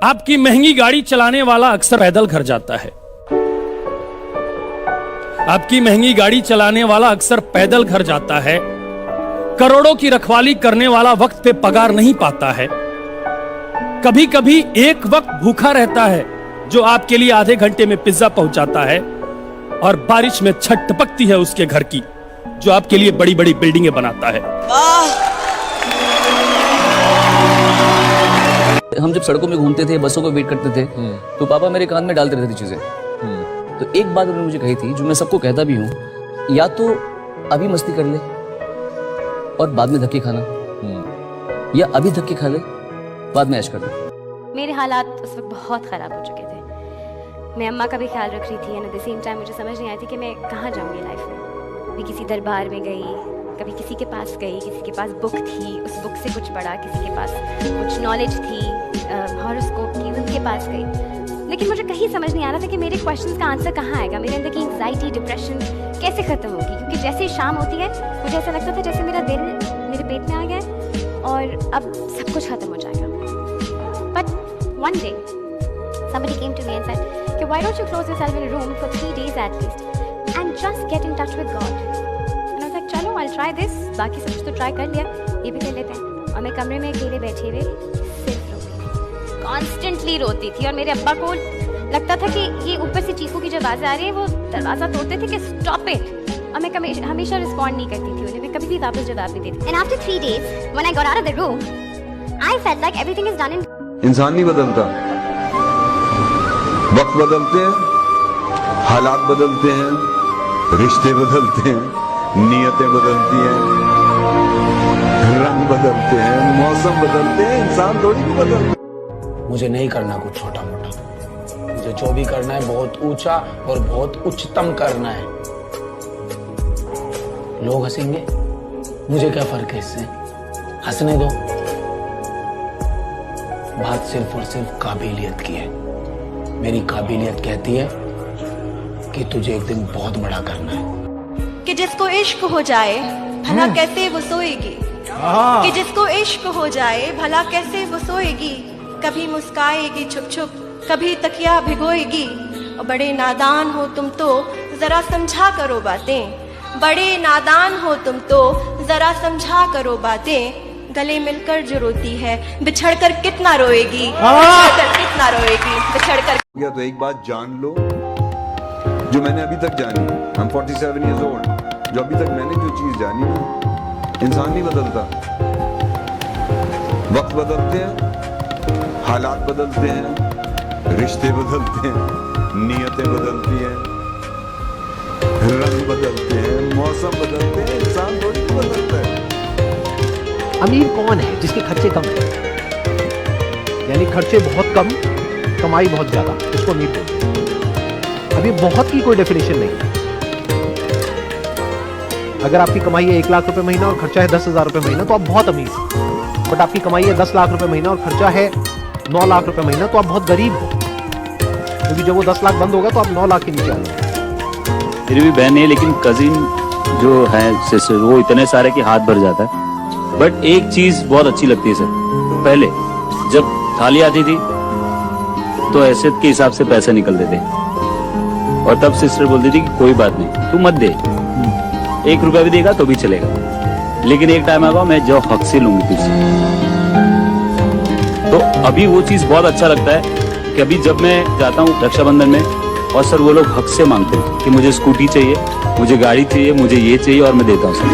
आपकी महंगी गाड़ी चलाने वाला अक्सर पैदल घर जाता है। आपकी महंगी गाड़ी चलाने वाला अक्सर पैदल घर जाता है। करोड़ों की रखवाली करने वाला वक्त पे पगार नहीं पाता है। कभी कभी एक वक्त भूखा रहता है जो आपके लिए आधे घंटे में पिज्जा पहुंचाता है, और बारिश में छत टपकती है उसके घर की जो आपके लिए बड़ी बड़ी बिल्डिंगें बनाता है। हम जब सड़कों में घूमते थे, बसों को वेट करते थे, तो पापा मेरे कान में डालते रहते थे चीजें। तो एक बात उन्होंने मुझे कही थी, जो मैं सबको कहता भी हूँ, या तो अभी मस्ती कर ले और बाद में धक्के खाना, या अभी धक्के खा ले बाद में ऐश कर ले। मेरे हालात उस वक्त बहुत ख़राब हो चुके थे। मैं अम्मा का भी ख्याल रख रही थी, and at the same time मुझे समझ नहीं आई थी कि मैं कहाँ जाऊँगी लाइफ में। मैं किसी दरबार में गई, कभी किसी के पास गई, किसी के पास बुक थी, उस बुक से कुछ पढ़ा, किसी के पास कुछ नॉलेज थी हॉरोस्कोप की, उनके पास गई, लेकिन मुझे कहीं समझ नहीं आ रहा था कि मेरे क्वेश्चंस का आंसर कहाँ आएगा, मेरे अंदर की एंग्जाइटी, डिप्रेशन कैसे ख़त्म होगी। क्योंकि जैसे ही शाम होती है मुझे ऐसा लगता था जैसे मेरा दिल मेरे पेट में आ गया है और अब सब कुछ ख़त्म हो जाएगा। But one day somebody came to me and said, okay, why don't you close yourself in a room for 3 days at least and just get in touch with God. And I was like, चलो I'll try this, बाकी सब कुछ तो try कर लिया, ये भी कर लेते हैं। और मैं कमरे में अकेले बैठे हुए सिर्फ रोती थी, कॉन्स्टेंटली रोती थी, और मेरे अब्बा को लगता था कि ये ऊपर से चीखों की जो आवाज़ें आ रही है वो दरवाज़ा तोड़ते थे कि स्टॉप इट, और मैं हमेशा रिस्पॉन्ड नहीं करती थी उन्हें, मैं कभी भी वापस जवाब नहीं देती। And after 3 days, when I got out of the room, I felt like everything is done in. इंसान नहीं बदलता, वक्त बदलते हैं, हालात बदलते हैं, रिश्ते बदलते हैं, नीयतें बदलती हैं, रंग बदलते हैं, मौसम बदलते हैं, इंसान थोड़ी भी बदलते। मुझे नहीं करना कुछ छोटा मोटा, मुझे जो भी करना है बहुत ऊंचा और बहुत उच्चतम करना है। लोग हंसेंगे, मुझे क्या फर्क है इससे, हंसने दो। बात सिर्फ और सिर्फ काबिलियत की है। मेरी काबिलियत कहती है कि तुझे एक दिन बहुत बड़ा करना है। कि जिसको इश्क हो जाए भला कैसे वो सोएगी, कि जिसको इश्क हो जाए भला कैसे वो सोएगी, कभी मुस्काएगी छुप छुप, कभी तकिया भिगोएगी। और बड़े नादान हो तुम तो जरा समझा करो बातें, बड़े नादान हो तुम तो जरा समझा करो बातें। गले मिलकर जो रोती है बिछड़कर कितना रोएगी, बिछड़कर कितना रोएगी, बिछड़कर। या तो एक बात जान लो जो मैंने अभी तक जानी, I'm 47 years old, जो अभी तक मैंने जो चीज जानी ना, इंसान नहीं बदलता, वक्त बदलते हैं, हालात बदलते हैं, रिश्ते बदलते हैं, नीयतें बदलती हैं, रंग बदलते हैं, मौसम बदलते हैं, इंसान थोड़ी बदलता है। अमीर कौन है जिसके खर्चे कम है, यानी खर्चे बहुत कम, कमाई बहुत ज्यादा, उसको अमीर बोलते हैं। अभी बहुत की कोई डेफिनेशन नहीं है। अगर आपकी कमाई है 1 लाख रुपए महीना और खर्चा है 10,000 रुपए महीना तो आप बहुत अमीर हो। बट आपकी कमाई है 10 लाख रुपए महीना और खर्चा है 9 लाख रुपए महीना तो आप बहुत गरीब हो, क्योंकि जब वो 10 लाख बंद होगा तो आप 9 लाख के नीचे आओगे। मेरी भी बहन है, लेकिन कजिन जो है सिस्टर, वो इतने सारे कि हाथ भर जाता है। बट एक चीज बहुत अच्छी लगती है सर, पहले जब थाली आती थी तो हैसियत के हिसाब से पैसे निकलते थे, और तब सिस्टर बोलती थी कि कोई बात नहीं, तू मत दे, 1 रुपया भी देगा तो भी चलेगा, लेकिन एक टाइम आएगा मैं जो हक से लूंगी तुझसे। तो अभी वो चीज बहुत अच्छा लगता है कि अभी जब मैं जाता हूँ रक्षाबंधन में, और सर वो लोग हक से मांगते हैं कि मुझे स्कूटी चाहिए, मुझे गाड़ी चाहिए, मुझे ये चाहिए, और मैं देता हूँ सर।